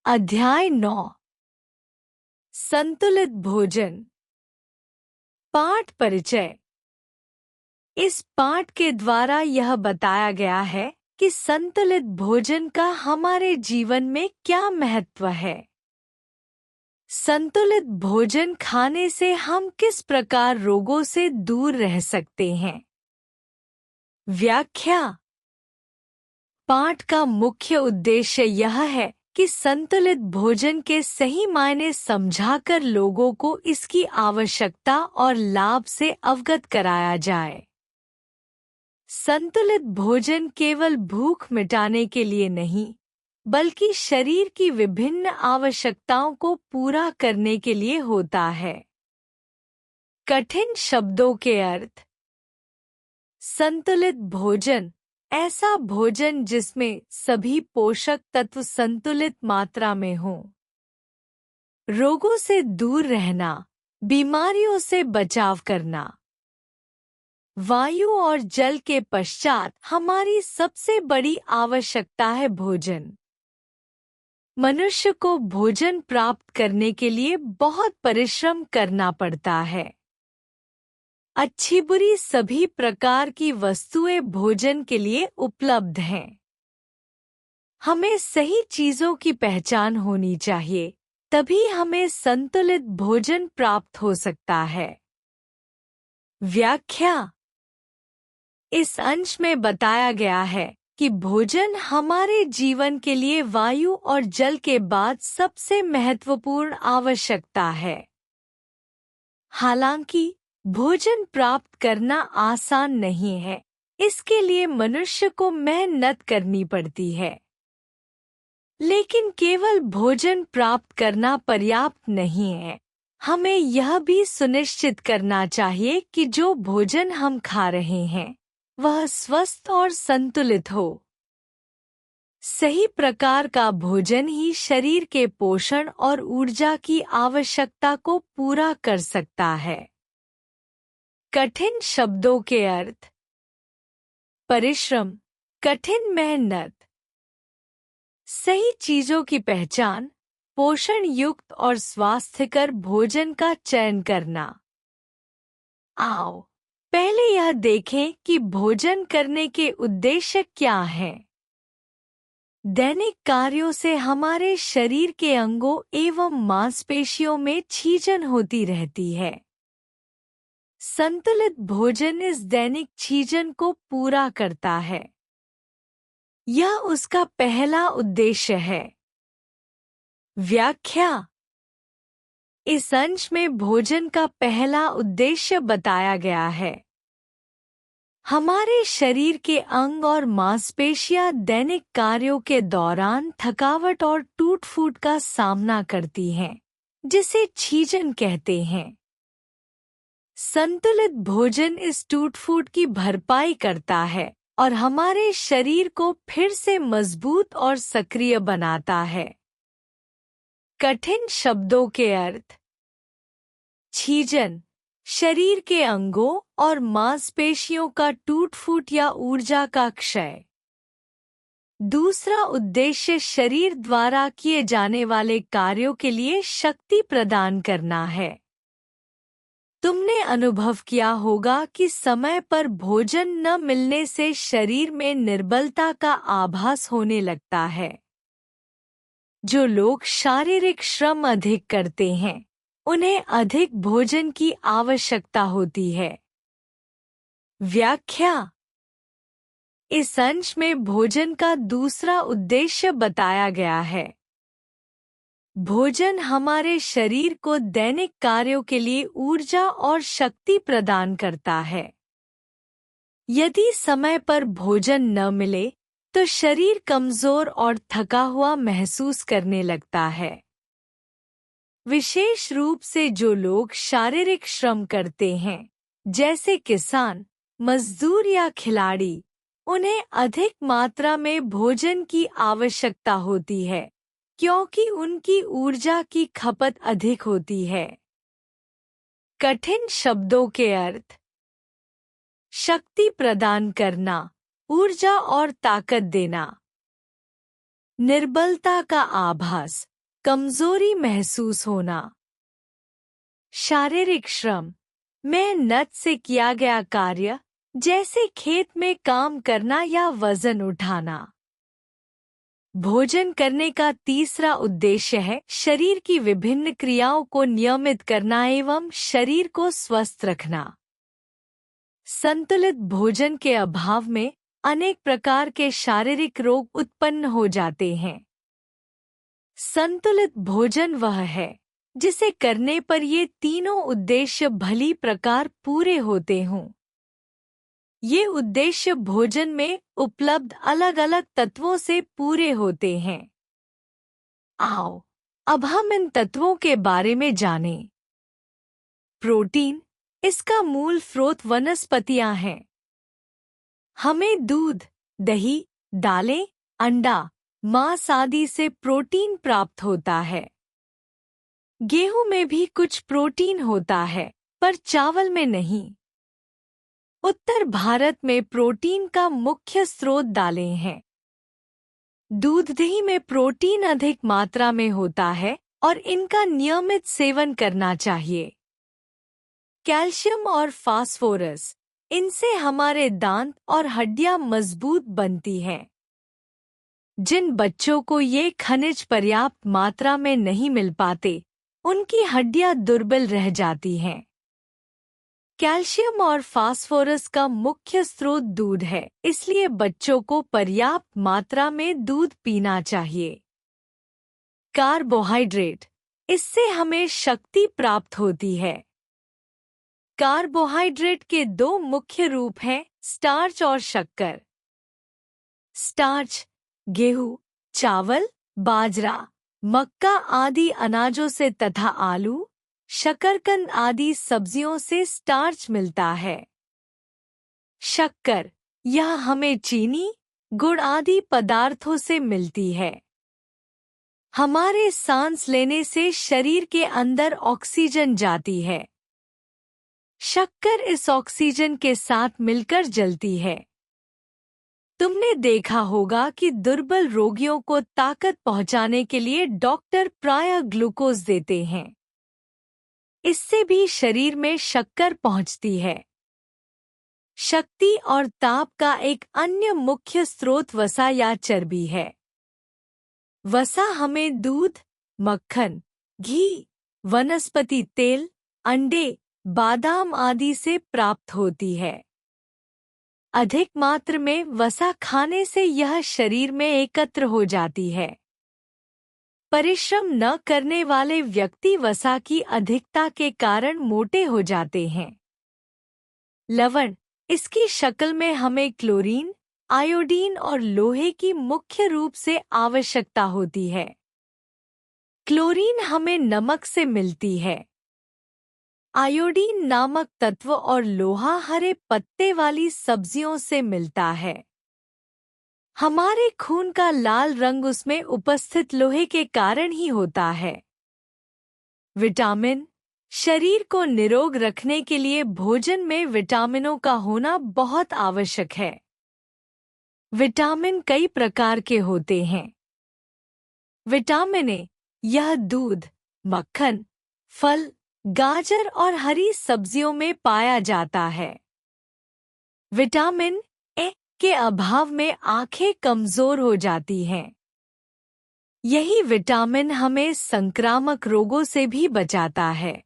अध्याय 9 संतुलित भोजन। पाठ परिचय। इस पाठ के द्वारा यह बताया गया है कि संतुलित भोजन का हमारे जीवन में क्या महत्व है। संतुलित भोजन खाने से हम किस प्रकार रोगों से दूर रह सकते हैं। व्याख्या। पाठ का मुख्य उद्देश्य यह है कि संतुलित भोजन के सही मायने समझाकर लोगों को इसकी आवश्यकता और लाभ से अवगत कराया जाए। संतुलित भोजन केवल भूख मिटाने के लिए नहीं, बल्कि शरीर की विभिन्न आवश्यकताओं को पूरा करने के लिए होता है। कठिन शब्दों के अर्थ। संतुलित भोजन ऐसा भोजन जिसमें सभी पोषक तत्व संतुलित मात्रा में हों। रोगों से दूर रहना, बीमारियों से बचाव करना। वायु और जल के पश्चात हमारी सबसे बड़ी आवश्यकता है भोजन। मनुष्य को भोजन प्राप्त करने के लिए बहुत परिश्रम करना पड़ता है। अच्छी बुरी सभी प्रकार की वस्तुएं भोजन के लिए उपलब्ध हैं। हमें सही चीजों की पहचान होनी चाहिए, तभी हमें संतुलित भोजन प्राप्त हो सकता है। व्याख्या। इस अंश में बताया गया है कि भोजन हमारे जीवन के लिए वायु और जल के बाद सबसे महत्वपूर्ण आवश्यकता है। हालांकि भोजन प्राप्त करना आसान नहीं है, इसके लिए मनुष्य को मेहनत करनी पड़ती है। लेकिन केवल भोजन प्राप्त करना पर्याप्त नहीं है, हमें यह भी सुनिश्चित करना चाहिए कि जो भोजन हम खा रहे हैं वह स्वस्थ और संतुलित हो। सही प्रकार का भोजन ही शरीर के पोषण और ऊर्जा की आवश्यकता को पूरा कर सकता है। कठिन शब्दों के अर्थ। परिश्रम, कठिन मेहनत। सही चीजों की पहचान, पोषण युक्त और स्वास्थ्यकर भोजन का चयन करना। आओ पहले यह देखें कि भोजन करने के उद्देश्य क्या हैं। दैनिक कार्यों से हमारे शरीर के अंगों एवं मांसपेशियों में छीजन होती रहती है। संतुलित भोजन इस दैनिक छीजन को पूरा करता है। यह उसका पहला उद्देश्य है। व्याख्या। इस अंश में भोजन का पहला उद्देश्य बताया गया है। हमारे शरीर के अंग और मांसपेशियां दैनिक कार्यों के दौरान थकावट और टूट-फूट का सामना करती हैं, जिसे छीजन कहते हैं। संतुलित भोजन इस टूट-फूट की भरपाई करता है और हमारे शरीर को फिर से मजबूत और सक्रिय बनाता है। कठिन शब्दों के अर्थ। छीजन, शरीर के अंगों और मांसपेशियों का टूट-फूट या ऊर्जा का क्षय। दूसरा उद्देश्य शरीर द्वारा किए जाने वाले कार्यों के लिए शक्ति प्रदान करना है। तुमने अनुभव किया होगा कि समय पर भोजन न मिलने से शरीर में निर्बलता का आभास होने लगता है। जो लोग शारीरिक श्रम अधिक करते हैं, उन्हें अधिक भोजन की आवश्यकता होती है। व्याख्या। इस अंश में भोजन का दूसरा उद्देश्य बताया गया है। भोजन हमारे शरीर को दैनिक कार्यों के लिए ऊर्जा और शक्ति प्रदान करता है। यदि समय पर भोजन न मिले तो शरीर कमजोर और थका हुआ महसूस करने लगता है। विशेष रूप से जो लोग शारीरिक श्रम करते हैं, जैसे किसान, मजदूर या खिलाड़ी, उन्हें अधिक मात्रा में भोजन की आवश्यकता होती है, क्योंकि उनकी ऊर्जा की खपत अधिक होती है। कठिन शब्दों के अर्थ। शक्ति प्रदान करना, ऊर्जा और ताकत देना। निर्बलता का आभास, कमजोरी महसूस होना। शारीरिक श्रम, मेहनत से किया गया कार्य, जैसे खेत में काम करना या वजन उठाना। भोजन करने का तीसरा उद्देश्य है शरीर की विभिन्न क्रियाओं को नियमित करना एवं शरीर को स्वस्थ रखना। संतुलित भोजन के अभाव में अनेक प्रकार के शारीरिक रोग उत्पन्न हो जाते हैं। संतुलित भोजन वह है जिसे करने पर ये तीनों उद्देश्य भली प्रकार पूरे होते हों। ये उद्देश्य भोजन में उपलब्ध अलग अलग तत्वों से पूरे होते हैं। आओ अब हम इन तत्वों के बारे में जानें। प्रोटीन, इसका मूल स्रोत वनस्पतियां हैं। हमें दूध, दही, दालें, अंडा, मांस आदि से प्रोटीन प्राप्त होता है। गेहूं में भी कुछ प्रोटीन होता है, पर चावल में नहीं। उत्तर भारत में प्रोटीन का मुख्य स्रोत दालें हैं। दूध, दही में प्रोटीन अधिक मात्रा में होता है और इनका नियमित सेवन करना चाहिए। कैल्शियम और फास्फोरस, इनसे हमारे दांत और हड्डियां मजबूत बनती हैं। जिन बच्चों को ये खनिज पर्याप्त मात्रा में नहीं मिल पाते, उनकी हड्डियां दुर्बल रह जाती हैं। कैल्शियम और फास्फोरस का मुख्य स्रोत दूध है, इसलिए बच्चों को पर्याप्त मात्रा में दूध पीना चाहिए। कार्बोहाइड्रेट, इससे हमें शक्ति प्राप्त होती है। कार्बोहाइड्रेट के दो मुख्य रूप हैं, स्टार्च और शक्कर। स्टार्च गेहूं, चावल, बाजरा, मक्का आदि अनाजों से तथा आलू, शकरकंद आदि सब्जियों से स्टार्च मिलता है। शक्कर, यह हमें चीनी, गुड़ आदि पदार्थों से मिलती है। हमारे सांस लेने से शरीर के अंदर ऑक्सीजन जाती है। शक्कर इस ऑक्सीजन के साथ मिलकर जलती है। तुमने देखा होगा कि दुर्बल रोगियों को ताकत पहुंचाने के लिए डॉक्टर प्रायः ग्लूकोज देते हैं। इससे भी शरीर में शक्कर पहुंचती है। शक्ति और ताप का एक अन्य मुख्य स्रोत वसा या चर्बी है। वसा हमें दूध, मक्खन, घी, वनस्पति तेल, अंडे, बादाम आदि से प्राप्त होती है। अधिक मात्रा में वसा खाने से यह शरीर में एकत्र हो जाती है। परिश्रम न करने वाले व्यक्ति वसा की अधिकता के कारण मोटे हो जाते हैं। लवण, इसकी शक्ल में हमें क्लोरीन, आयोडीन और लोहे की मुख्य रूप से आवश्यकता होती है। क्लोरीन हमें नमक से मिलती है। आयोडीन नामक तत्व और लोहा हरे पत्ते वाली सब्जियों से मिलता है। हमारे खून का लाल रंग उसमें उपस्थित लोहे के कारण ही होता है। विटामिन, शरीर को निरोग रखने के लिए भोजन में विटामिनों का होना बहुत आवश्यक है। विटामिन कई प्रकार के होते हैं। विटामिन ए, यह दूध, मक्खन, फल, गाजर और हरी सब्जियों में पाया जाता है। विटामिन ए के अभाव में आंखें कमजोर हो जाती हैं। यही विटामिन हमें संक्रामक रोगों से भी बचाता है।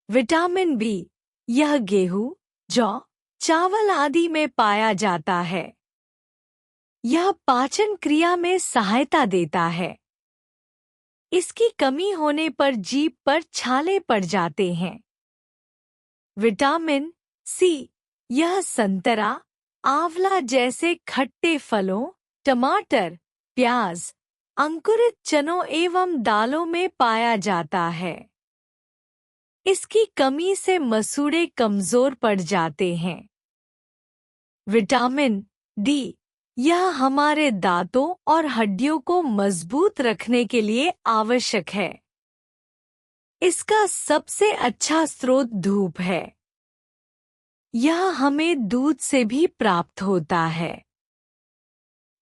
विटामिन बी, यह गेहूं, जौ, चावल आदि में पाया जाता है। यह पाचन क्रिया में सहायता देता है। इसकी कमी होने पर जीभ पर छाले पड़ जाते हैं। विटामिन सी, यह संतरा, आंवला जैसे खट्टे फलों, टमाटर, प्याज, अंकुरित चनों एवं दालों में पाया जाता है। इसकी कमी से मसूड़े कमजोर पड़ जाते हैं। विटामिन डी, यह हमारे दांतों और हड्डियों को मजबूत रखने के लिए आवश्यक है। इसका सबसे अच्छा स्रोत धूप है। यह हमें दूध से भी प्राप्त होता है।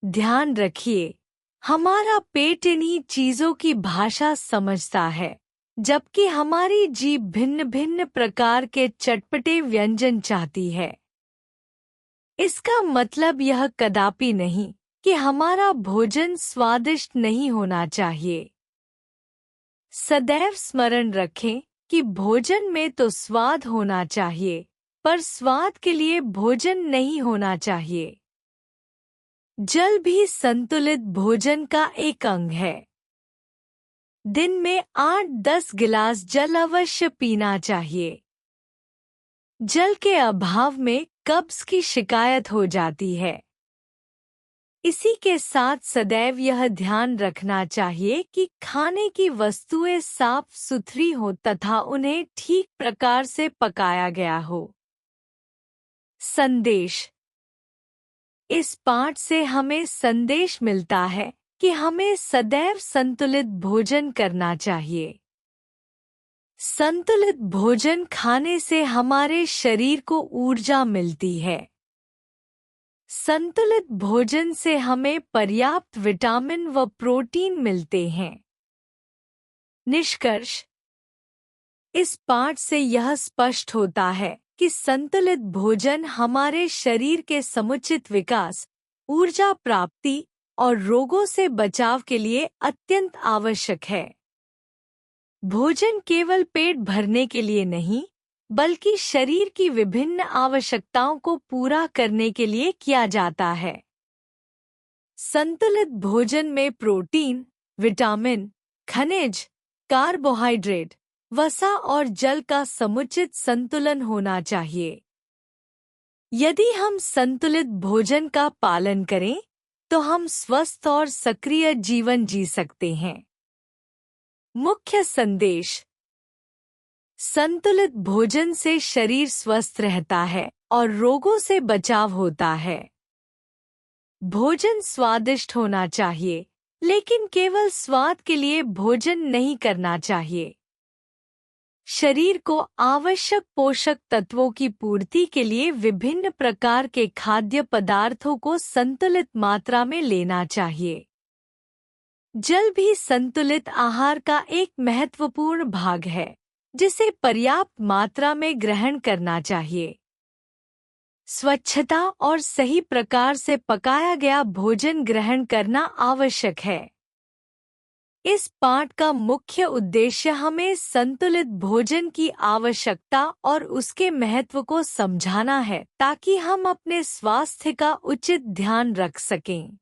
ध्यान रखिए, हमारा पेट इन्हीं चीजों की भाषा समझता है, जबकि हमारी जीभ भिन्न भिन्न प्रकार के चटपटे व्यंजन चाहती है। इसका मतलब यह कदापि नहीं कि हमारा भोजन स्वादिष्ट नहीं होना चाहिए। सदैव स्मरण रखें कि भोजन में तो स्वाद होना चाहिए, पर स्वाद के लिए भोजन नहीं होना चाहिए। जल भी संतुलित भोजन का एक अंग है। दिन में 8-10 गिलास जल अवश्य पीना चाहिए। जल के अभाव में कब्ज की शिकायत हो जाती है। इसी के साथ सदैव यह ध्यान रखना चाहिए कि खाने की वस्तुएं साफ सुथरी हो तथा उन्हें ठीक प्रकार से पकाया गया हो। संदेश। इस पाठ से हमें संदेश मिलता है कि हमें सदैव संतुलित भोजन करना चाहिए। संतुलित भोजन खाने से हमारे शरीर को ऊर्जा मिलती है। संतुलित भोजन से हमें पर्याप्त विटामिन व प्रोटीन मिलते हैं। निष्कर्ष। इस पाठ से यह स्पष्ट होता है कि संतुलित भोजन हमारे शरीर के समुचित विकास, ऊर्जा प्राप्ति और रोगों से बचाव के लिए अत्यंत आवश्यक है। भोजन केवल पेट भरने के लिए नहीं, बल्कि शरीर की विभिन्न आवश्यकताओं को पूरा करने के लिए किया जाता है। संतुलित भोजन में प्रोटीन, विटामिन, खनिज, कार्बोहाइड्रेट, वसा और जल का समुचित संतुलन होना चाहिए। यदि हम संतुलित भोजन का पालन करें, तो हम स्वस्थ और सक्रिय जीवन जी सकते हैं। मुख्य संदेश। संतुलित भोजन से शरीर स्वस्थ रहता है और रोगों से बचाव होता है। भोजन स्वादिष्ट होना चाहिए, लेकिन केवल स्वाद के लिए भोजन नहीं करना चाहिए। शरीर को आवश्यक पोषक तत्वों की पूर्ति के लिए विभिन्न प्रकार के खाद्य पदार्थों को संतुलित मात्रा में लेना चाहिए। जल भी संतुलित आहार का एक महत्वपूर्ण भाग है, जिसे पर्याप्त मात्रा में ग्रहण करना चाहिए। स्वच्छता और सही प्रकार से पकाया गया भोजन ग्रहण करना आवश्यक है। इस पाठ का मुख्य उद्देश्य हमें संतुलित भोजन की आवश्यकता और उसके महत्व को समझाना है, ताकि हम अपने स्वास्थ्य का उचित ध्यान रख सकें।